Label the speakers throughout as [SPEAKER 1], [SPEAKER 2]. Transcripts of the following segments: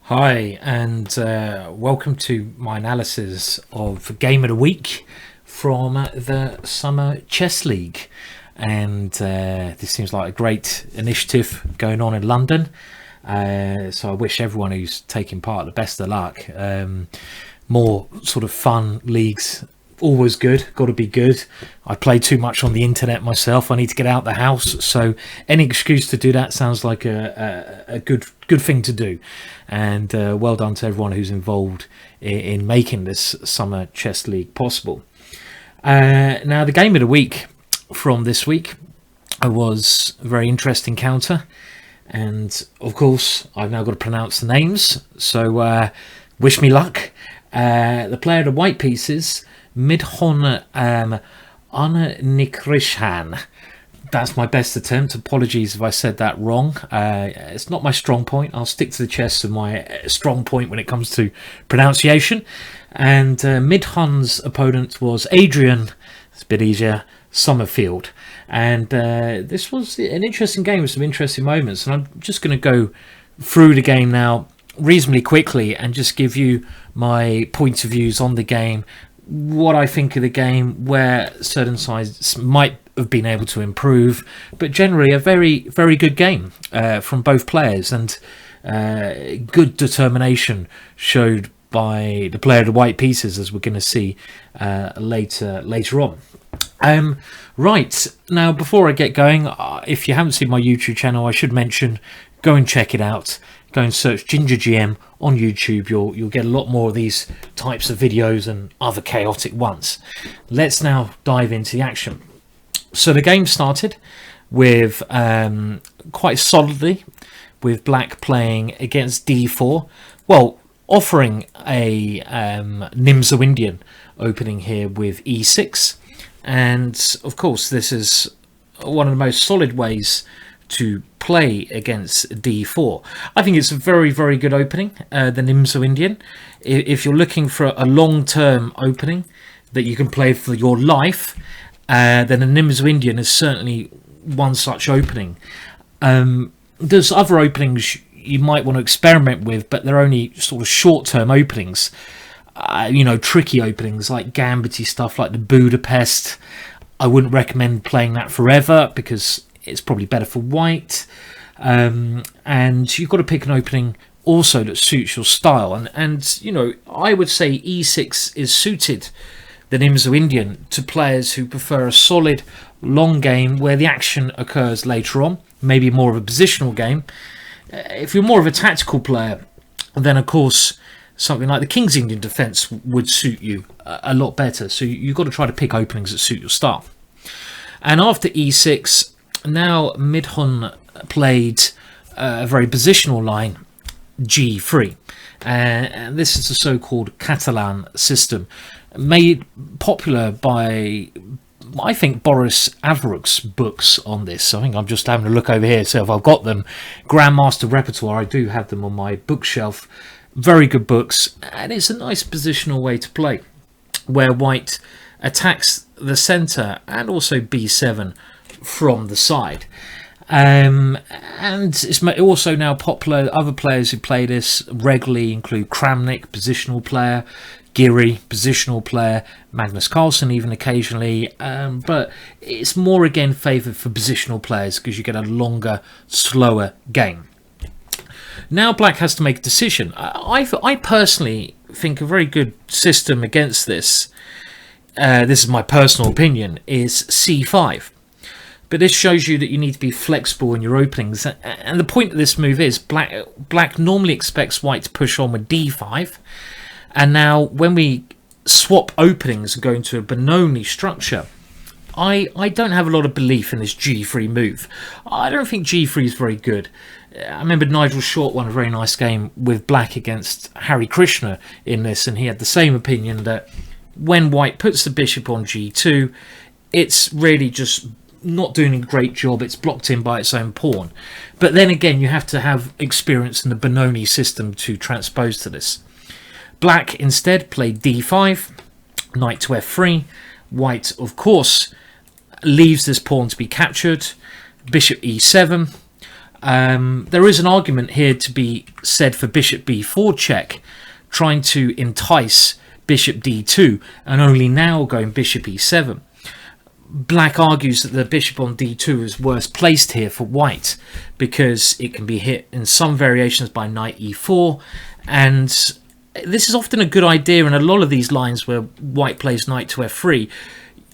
[SPEAKER 1] Hi, and welcome to my analysis of Game of the Week from the Summer Chess League. And this seems like a great initiative going on in London. So I wish everyone who's taking part the best of luck. More sort of fun leagues, always good, got to be good. I play too much on the internet myself. I need to get out the house, so any excuse to do that sounds like a good thing to do. And well done to everyone who's involved in making this Summer Chess League possible. Now, the game of the week from this week was a very interesting counter, and of course I've now got to pronounce the names, so wish me luck. The player of the white pieces, Midhon Unnikrishnan. That's my best attempt. Apologies if I said that wrong. It's not my strong point. I'll stick to the chess as my strong point when it comes to pronunciation. And Midhon's opponent was Adrian, it's a bit easier, Somerfield. And this was an interesting game with some interesting moments. And I'm just going to go through the game now reasonably quickly and just give you my points of views on the game, what I think of the game, where certain sides might have been able to improve, but generally a very, very good game from both players, and good determination showed by the player of the white pieces, as we're going to see later on. Right, now before I get going, if you haven't seen my YouTube channel, I should mention, go and check it out. Go and search GingerGM on YouTube. You'll get a lot more of these types of videos and other chaotic ones. Let's now dive into the action. So the game started with quite solidly, with black playing against d4. Well, offering a Nimzo Indian opening here with e6. And of course, this is one of the most solid ways to play against d4. I think it's a very, very good opening, the Nimzo Indian. If you're looking for a long-term opening that you can play for your life, then the Nimzo Indian is certainly one such opening. There's other openings you might want to experiment with, but they're only sort of short-term openings. Tricky openings like gambity stuff like the Budapest. I wouldn't recommend playing that forever because it's probably better for white, and you've got to pick an opening also that suits your style. And I would say e6 is suited, the Nimzo Indian, to players who prefer a solid long game where the action occurs later on, maybe more of a positional game. If you're more of a tactical player, then of course something like the King's Indian defence would suit you a lot better. So you've got to try to pick openings that suit your style. And after e6, now Midhon played a very positional line, g3, and this is the so-called Catalan system, made popular by, I think, Boris Averuch's books on this. I think I'm just having a look over here, so if I've got them, Grandmaster Repertoire, I do have them on my bookshelf. Very good books, and it's a nice positional way to play, where white attacks the centre and also b7 from the side. And it's also now popular. Other players who play this regularly include Kramnik, positional player, Giri, positional player, Magnus Carlsen even occasionally, but it's more again favoured for positional players because you get a longer, slower game. Now black has to make a decision. I personally think a very good system against this, this is my personal opinion, is c5. But this shows you that you need to be flexible in your openings. And the point of this move is black normally expects white to push on with d5. And now when we swap openings and go into a Benoni structure, I don't have a lot of belief in this g3 move. I don't think g3 is very good. I remember Nigel Short won a very nice game with black against Unnikrishnan in this, and he had the same opinion that when white puts the bishop on g2, it's really just not doing a great job. It's blocked in by its own pawn. But then again, you have to have experience in the Benoni system to transpose to this. Black instead played d5, knight to f3. White, of course, leaves this pawn to be captured. Bishop e7. There is an argument here to be said for bishop b4 check, trying to entice bishop d2, and only now going bishop e7. Black argues that the bishop on d2 is worse placed here for white because it can be hit in some variations by knight e4, and this is often a good idea in a lot of these lines where white plays knight to f3.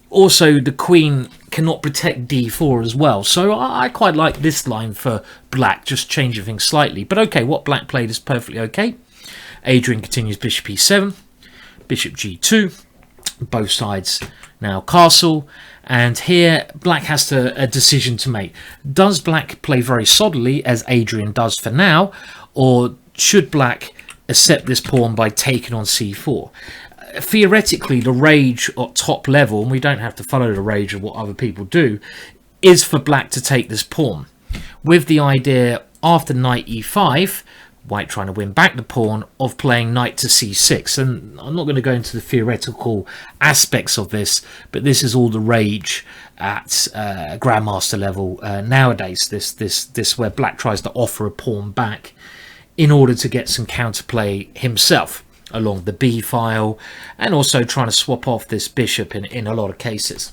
[SPEAKER 1] Also, the queen cannot protect d4 as well, so I quite like this line for black, just changing things slightly. But okay, what black played is perfectly okay. Adrian continues bishop e7, bishop g2, both sides now castle, and here black has a decision to make. Does black play very solidly, as Adrian does for now, or should black accept this pawn by taking on c4? Theoretically, the rage at top level, and we don't have to follow the rage of what other people do, is for black to take this pawn, with the idea after knight e5, white trying to win back the pawn, of playing knight to c6. And I'm not going to go into the theoretical aspects of this, but this is all the rage at grandmaster level nowadays. This where black tries to offer a pawn back in order to get some counterplay himself along the b file, and also trying to swap off this bishop in a lot of cases.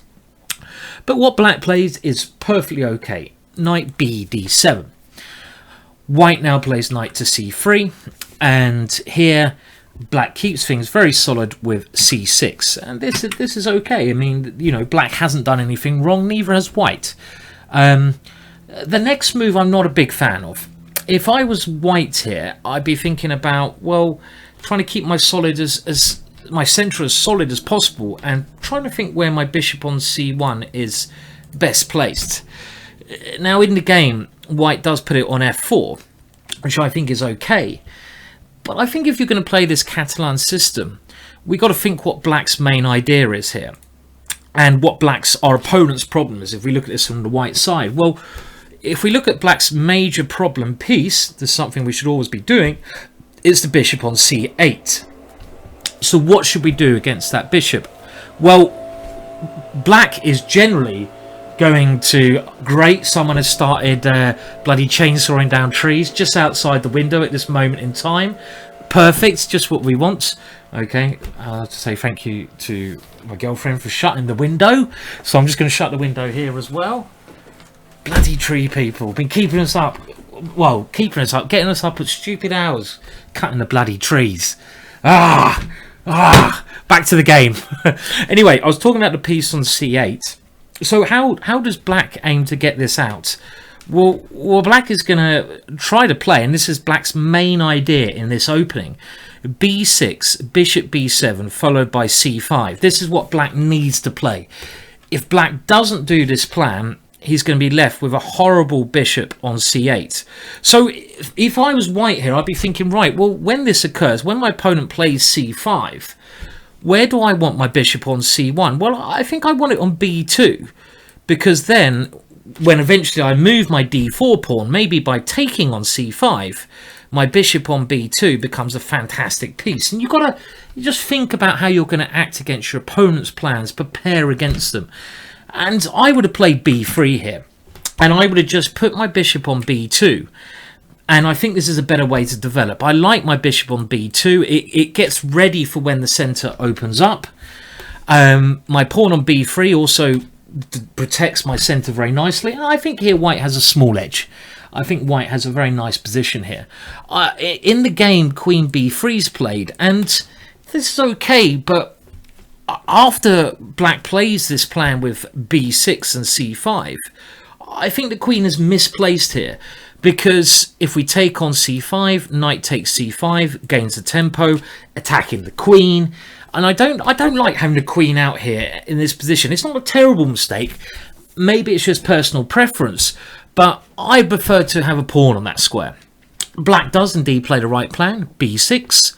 [SPEAKER 1] But what black plays is perfectly okay. Knight b d7. White now plays knight to c3, and here black keeps things very solid with c6, and this is okay. I mean, you know, black hasn't done anything wrong, neither has white. The next move I'm not a big fan of. If I was white here, I'd be thinking about, well, trying to keep my solid as my centre as solid as possible, and trying to think where my bishop on c1 is best placed. Now in the game, white does put it on f4, which I think is okay. But I think if you're going to play this Catalan system, we got to think what black's main idea is here, and what our opponent's problem is. If we look at this from the white side, well, if we look at black's major problem piece, there's something we should always be doing, is the bishop on c8. So what should we do against that bishop? Well, black is generally going to, great, someone has started bloody chainsawing down trees just outside the window at this moment in time. Perfect, just what we want. Okay, I'll have to say thank you to my girlfriend for shutting the window, so I'm just going to shut the window here as well. Bloody tree people, been keeping us up, well, getting us up at stupid hours, cutting the bloody trees. Back to the game. Anyway, I was talking about the piece on c8. So how does black aim to get this out? Well, black is going to try to play, and this is black's main idea in this opening, b6, bishop b7, followed by c5. This is what black needs to play. If black doesn't do this plan, he's going to be left with a horrible bishop on c8. So if I was white here, I'd be thinking, right, well, when this occurs, when my opponent plays c5, where do I want my bishop on c1? Well, I think I want it on b2, because then when eventually I move my d4 pawn, maybe by taking on c5, my bishop on b2 becomes a fantastic piece. And you just think about how you're going to act against your opponent's plans, prepare against them. And I would have played b3 here, and I would have just put my bishop on b2. And I think this is a better way to develop. I like my bishop on b2. It gets ready for when the centre opens up. My pawn on b3 also protects my centre very nicely. And I think here white has a small edge. I think white has a very nice position here. In the game, queen b3 is played, and this is okay, but after black plays this plan with b6 and c5, I think the queen is misplaced here, because if we take on c5, knight takes c5, gains the tempo, attacking the queen, and I don't like having the queen out here in this position. It's not a terrible mistake, maybe it's just personal preference, but I prefer to have a pawn on that square. Black does indeed play the right plan, b6,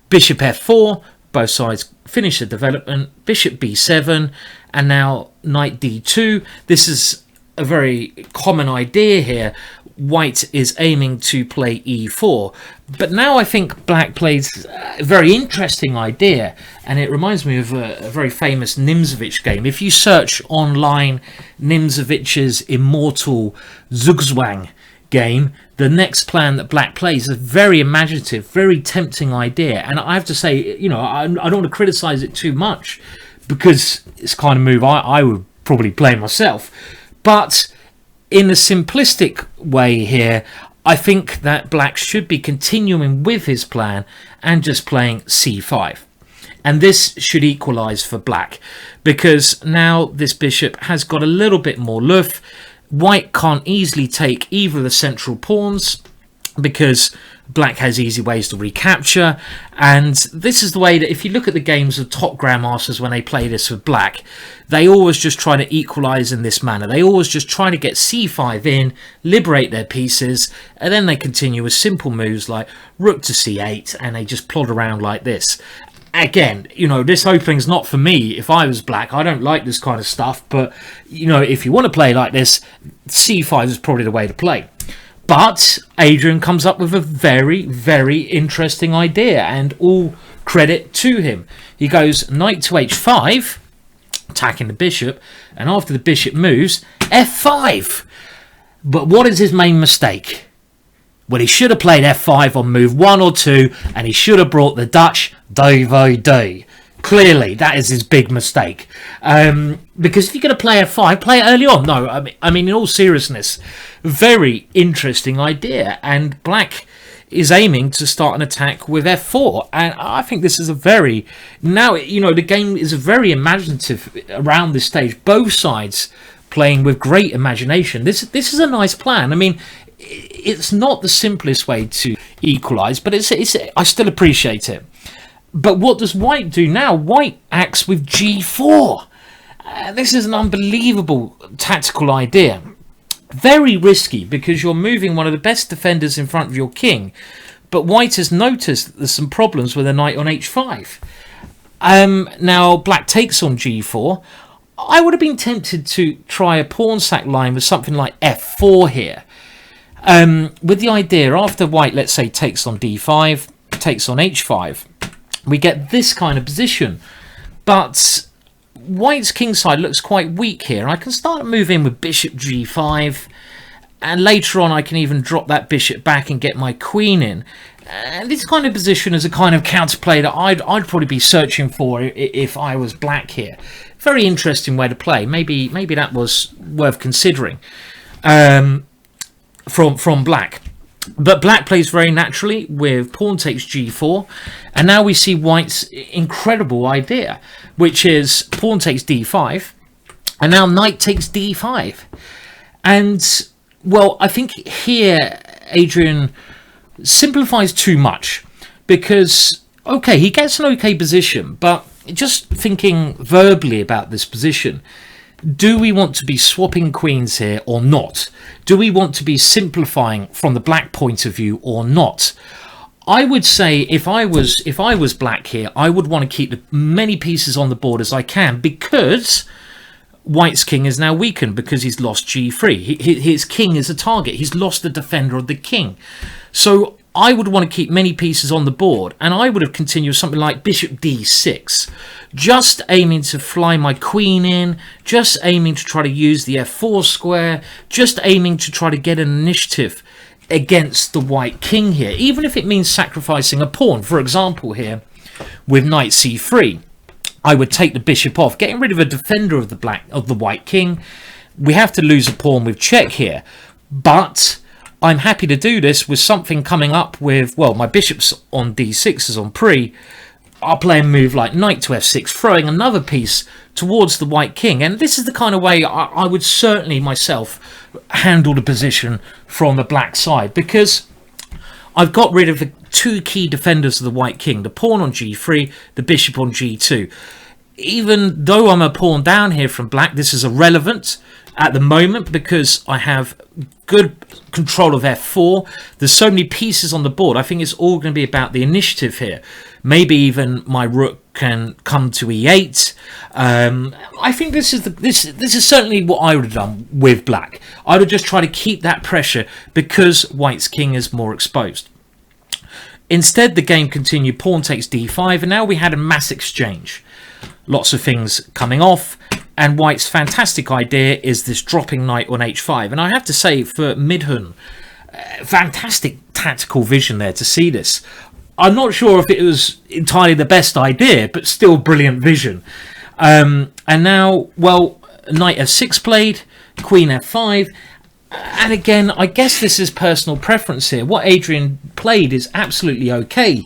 [SPEAKER 1] bishop f4, both sides finish the development, bishop b7, and now knight d2. This is a very common idea here. White is aiming to play e4, but now I think black plays a very interesting idea, and it reminds me of a very famous Nimzowitsch game. If you search online Nimzowicz's Immortal Zugzwang, game, the next plan that black plays is a very imaginative, very tempting idea. And I have to say, you know, I don't want to criticize it too much because it's the kind of move I would probably play myself. But in a simplistic way here, I think that black should be continuing with his plan and just playing c5. And this should equalise for black, because now this bishop has got a little bit more loof. White can't easily take either of the central pawns because black has easy ways to recapture. And this is the way that if you look at the games of top grandmasters when they play this with black, they always just try to equalise in this manner. They always just try to get c5 in, liberate their pieces, and then they continue with simple moves like rook to c8, and they just plod around like this. Again, you know, this opening's not for me. If I was black, I don't like this kind of stuff. But, you know, if you want to play like this, c5 is probably the way to play. But Adrian comes up with a very, very interesting idea, and all credit to him. He goes knight to h5, attacking the bishop, and after the bishop moves, f5. But what is his main mistake? Well, he should have played f5 on move 1 or 2, and he should have brought the Dutch DVD. Clearly, that is his big mistake. Because if you're going to play f5, play it early on. No, I mean, in all seriousness, very interesting idea. And black is aiming to start an attack with f4. And I think this is a very... Now, you know, the game is very imaginative around this stage. Both sides playing with great imagination. This is a nice plan. I mean, it's not the simplest way to equalise, but I still appreciate it. But what does white do now? White acts with g4. This is an unbelievable tactical idea. Very risky because you're moving one of the best defenders in front of your king. But white has noticed that there's some problems with a knight on h5. Now black takes on g4. I would have been tempted to try a pawn sack line with something like f4 here. With the idea, after white, let's say, takes on d5, takes on h5, we get this kind of position. But white's kingside looks quite weak here. I can start to move in with bishop g5, and later on I can even drop that bishop back and get my queen in. And this kind of position is a kind of counterplay that I'd probably be searching for if I was black here. Very interesting way to play. Maybe that was worth considering. From black. But black plays very naturally with pawn takes g4, and now we see white's incredible idea, which is pawn takes d5, and now knight takes d5. And, well, I think here Adrian simplifies too much, because, okay, he gets an okay position, but just thinking verbally about this position, do we want to be swapping queens here or not? Do we want to be simplifying from the black point of view or not? I would say if I was black here, I would want to keep as many pieces on the board as I can, because white's king is now weakened because he's lost g3. His king is a target. He's lost the defender of the king. So I would want to keep many pieces on the board, and I would have continued something like bishop d6, just aiming to fly my queen in, just aiming to try to use the f4 square, just aiming to try to get an initiative against the white king here, even if it means sacrificing a pawn. For example here, with knight c3, I would take the bishop off, getting rid of a defender of the white king. We have to lose a pawn with check here, but I'm happy to do this with something coming up with, well, my bishop's on d6 is on pre. I'll play a move like knight to f6, throwing another piece towards the white king. And this is the kind of way I would certainly myself handle the position from the black side, because I've got rid of the two key defenders of the white king, the pawn on g3, the bishop on g2. Even though I'm a pawn down here from black, this is irrelevant at the moment because I have good control of f4. There's so many pieces on the board. I think it's all going to be about the initiative here. Maybe even my rook can come to e8. I think this is certainly what I would have done with black. I would just try to keep that pressure because white's king is more exposed. Instead, the game continued. Pawn takes d5, and now we had a mass exchange. Lots of things coming off, and white's fantastic idea is this dropping knight on h5. And I have to say, for Midhun, Fantastic tactical vision there to see this. I'm not sure if it was entirely the best idea, but still brilliant vision. And now, well, knight f6 played, queen f5. And again, I guess this is personal preference here. What Adrian played is absolutely okay.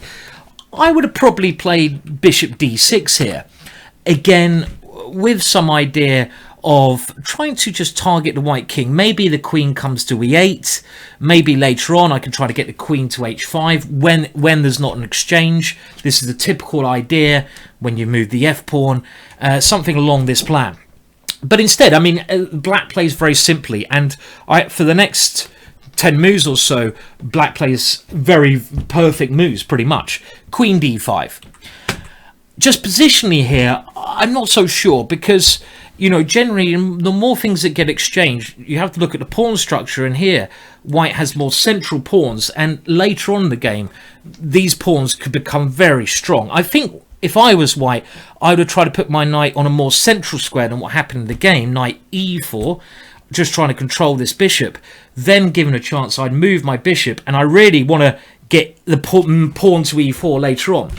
[SPEAKER 1] I would have probably played bishop d6 here. Again, with some idea of trying to just target the white king. Maybe the queen comes to e8. Maybe later on I can try to get the queen to h5 when there's not an exchange. This is the typical idea when you move the f-pawn. Something along this plan. But instead, I mean, black plays very simply. And for the next 10 moves or so, black plays very perfect moves, pretty much. Queen d5. Just positionally here, I'm not so sure because, you know, generally the more things that get exchanged, you have to look at the pawn structure, and here white has more central pawns, and later on in the game these pawns could become very strong. I think if I was white, I would try to put my knight on a more central square than what happened in the game, knight e4, just trying to control this bishop. Then given a chance, I'd move my bishop, and I really want to get the pawn to e4 later on.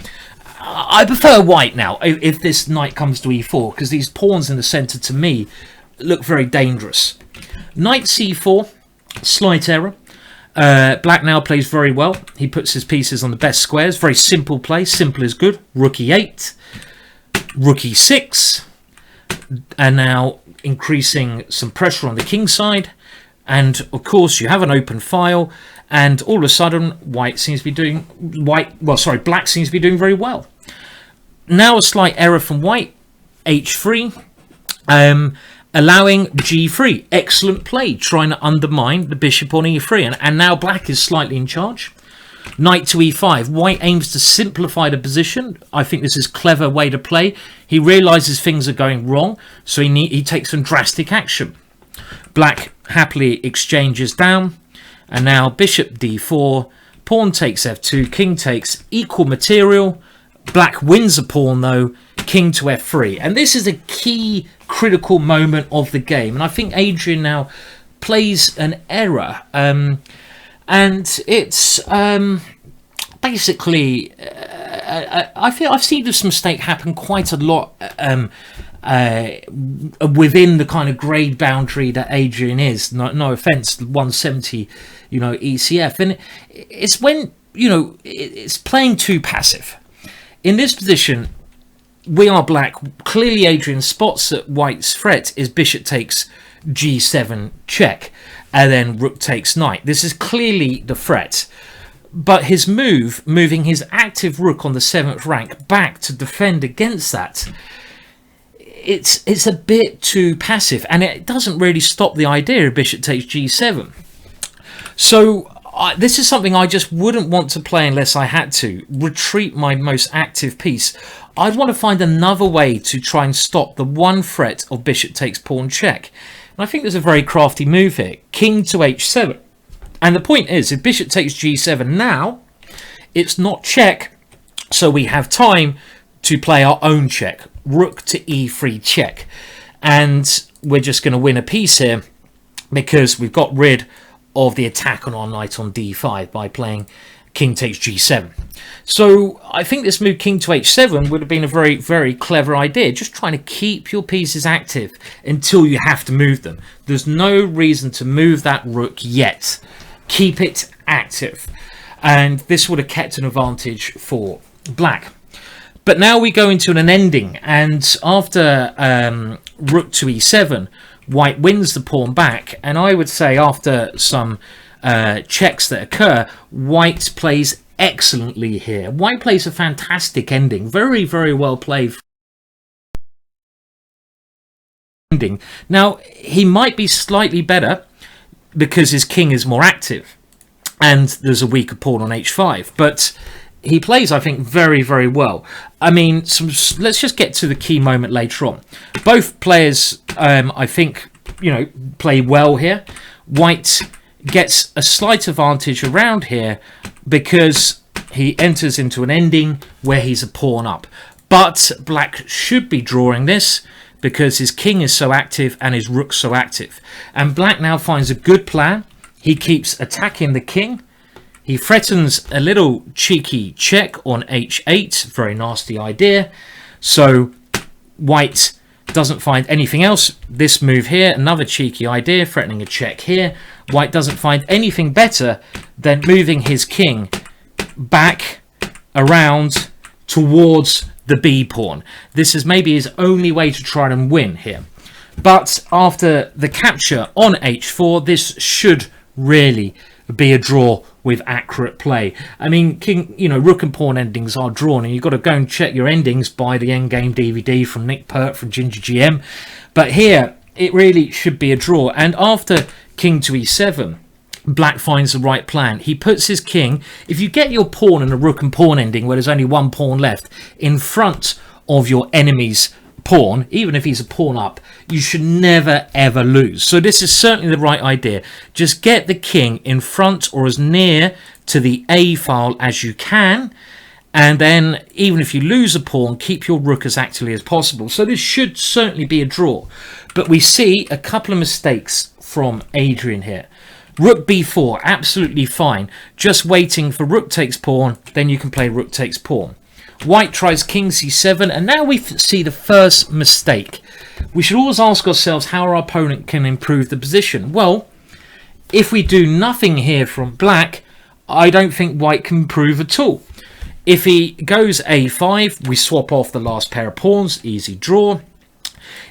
[SPEAKER 1] I prefer white now if this knight comes to e4, because these pawns in the centre to me look very dangerous. Knight c4, slight error. Black now plays very well. He puts his pieces on the best squares. Very simple play, simple is good. Rook e8, rook e6, and now increasing some pressure on the king side. And of course you have an open file, and all of a sudden black seems to be doing very well. Now a slight error from white, h3, allowing g3. Excellent play, trying to undermine the bishop on e3, and now black is slightly in charge. Knight to e5. White aims to simplify the position. I think this is a clever way to play. He realizes things are going wrong, so he takes some drastic action. Black happily exchanges down, and now bishop d4, pawn takes f2, king takes, equal material. Black wins a pawn though, king to f3, and this is a key critical moment of the game, and I think Adrian now plays an error, and it's basically I feel I've seen this mistake happen quite a lot within the kind of grade boundary that Adrian is. No offense, 170, you know, ECF, and it's when, you know, it's playing too passive. In this position, we are black. Clearly Adrian spots that white's threat is bishop takes g7 check, and then rook takes knight. This is clearly the threat. But his moving his active rook on the 7th rank back to defend against that, it's a bit too passive, and it doesn't really stop the idea of bishop takes g7. So this is something I just wouldn't want to play unless I had to. Retreat my most active piece. I'd want to find another way to try and stop the one threat of bishop takes pawn check. And I think there's a very crafty move here. King to h7. And the point is, if bishop takes g7 now, it's not check, so we have time to play our own check. Rook to e3 check. And we're just going to win a piece here because we've got rid of the attack on our knight on d5 by playing king takes g7. So I think this move king to h7 would have been a very, very clever idea. Just trying to keep your pieces active until you have to move them. There's no reason to move that rook yet. Keep it active. And this would have kept an advantage for black. But now we go into an ending, and after rook to e7, white wins the pawn back, and I would say after some checks that occur, white plays excellently here. White plays a fantastic ending. Very, very well played. Now, he might be slightly better because his king is more active, and there's a weaker pawn on h5, but he plays, I think, very, very well. I mean, let's just get to the key moment later on. Both players, I think, you know, play well here. White gets a slight advantage around here because he enters into an ending where he's a pawn up. But black should be drawing this because his king is so active and his rook so active. And black now finds a good plan. he keeps attacking the king. He threatens a little cheeky check on h8. Very nasty idea. So white doesn't find anything else. This move here, another cheeky idea, threatening a check here. White doesn't find anything better than moving his king back around towards the b pawn. This is maybe his only way to try and win here. But after the capture on h4, this should really be a draw with accurate play. I mean, king, rook and pawn endings are drawn, and you've got to go and check your endings by the Endgame DVD from Nick Pert from GingerGM. But here, it really should be a draw. And after king to e7, black finds the right plan. He puts his king, if you get your pawn in a rook and pawn ending where there's only one pawn left, in front of your enemy's pawn, even if he's a pawn up, you should never ever lose. So this is certainly the right idea. Just get the king in front or as near to the A file as you can, and then even if you lose a pawn, keep your rook as actively as possible. So this should certainly be a draw. But we see a couple of mistakes from Adrian here. Rook b4, absolutely fine. Just waiting for rook takes pawn, then you can play rook takes pawn. White tries king c7, and now we see the first mistake. We should always ask ourselves how our opponent can improve the position. Well, if we do nothing here from black, I don't think white can improve at all. If he goes a5, we swap off the last pair of pawns, easy draw.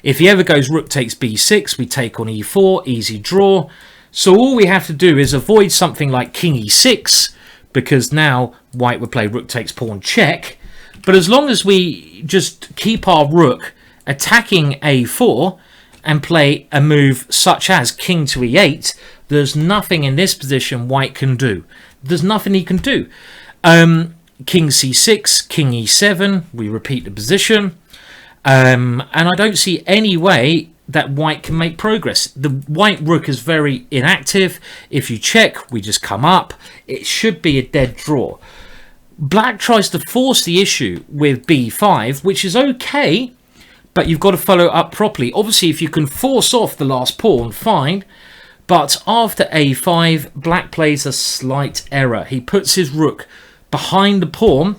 [SPEAKER 1] If he ever goes rook takes b6, we take on e4, easy draw. So all we have to do is avoid something like king e6, because now white would play rook takes pawn check. But as long as we just keep our rook attacking a4 and play a move such as king to e8, there's nothing in this position white can do. There's nothing he can do. King c6, king e7, we repeat the position. And I don't see any way that white can make progress. The white rook is very inactive. If you check, we just come up. It should be a dead draw. Black tries to force the issue with b5, which is okay, but you've got to follow up properly. Obviously, if you can force off the last pawn, fine. But after a5, black plays a slight error. He puts his rook behind the pawn.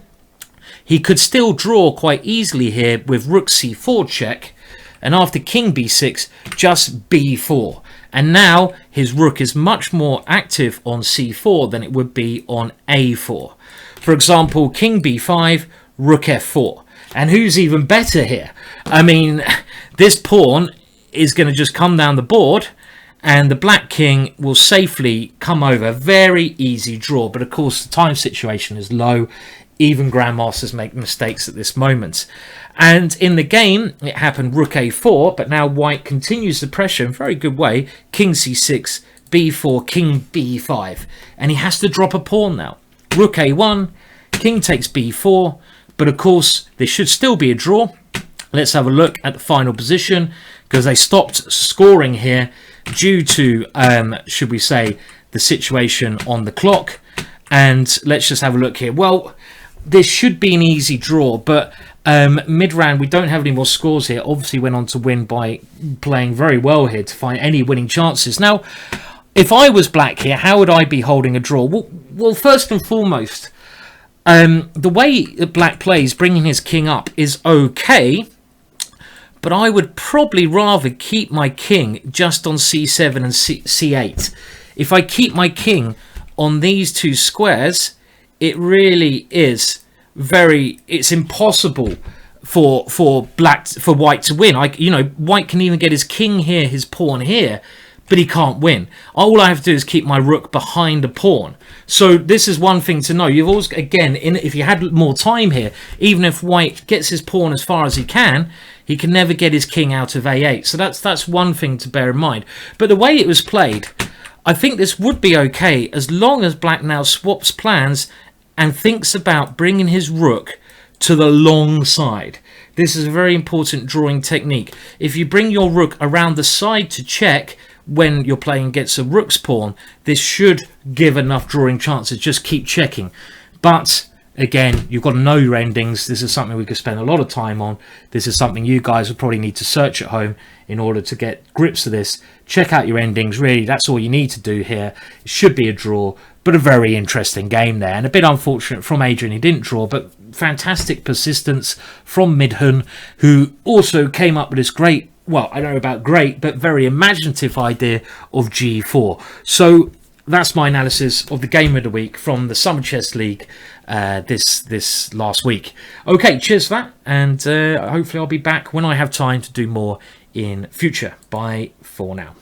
[SPEAKER 1] He could still draw quite easily here with rook c4 check. And after king b6, just b4. And now his rook is much more active on c4 than it would be on a4. For example, king b5, rook f4. And who's even better here? I mean, this pawn is going to just come down the board, and the black king will safely come over. Very easy draw. But of course, the time situation is low. Even grandmasters make mistakes at this moment. And in the game, it happened rook a4, but now white continues the pressure in a very good way. King c6, b4, king b5. And he has to drop a pawn now. Rook a1, king takes b4, but of course, this should still be a draw. Let's have a look at the final position, because they stopped scoring here due to, should we say, the situation on the clock. And let's just have a look here. Well, this should be an easy draw, but mid-round, we don't have any more scores here. Obviously went on to win by playing very well here to find any winning chances. Now, if I was black here, how would I be holding a draw? Well, first and foremost, the way that black plays, bringing his king up, is okay, but I would probably rather keep my king just on c7 and c8. If I keep my king on these two squares, it really is it's impossible for white to win. White can even get his king here, his pawn here, but he can't win. All I have to do is keep my rook behind the pawn. So this is one thing to know. You've always, again, if you had more time here, even if white gets his pawn as far as he can never get his king out of a8. So that's one thing to bear in mind. But the way it was played, I think this would be okay as long as black now swaps plans and thinks about bringing his rook to the long side. This is a very important drawing technique. If you bring your rook around the side to check when you're playing against a rook's pawn, this should give enough drawing chances. Just keep checking. But Again, you've got to know your endings. This is something we could spend a lot of time on. This is something you guys would probably need to search at home in order to get grips of this. Check out your endings. Really, that's all you need to do here. It should be a draw, but a very interesting game there. And a bit unfortunate from Adrian, he didn't draw, but fantastic persistence from Midhun, who also came up with this great, well, I don't know about great, but very imaginative idea of G4. So that's my analysis of the game of the week from the Summer Chess League this last week. Okay, cheers for that, and hopefully I'll be back when I have time to do more in future. Bye for now.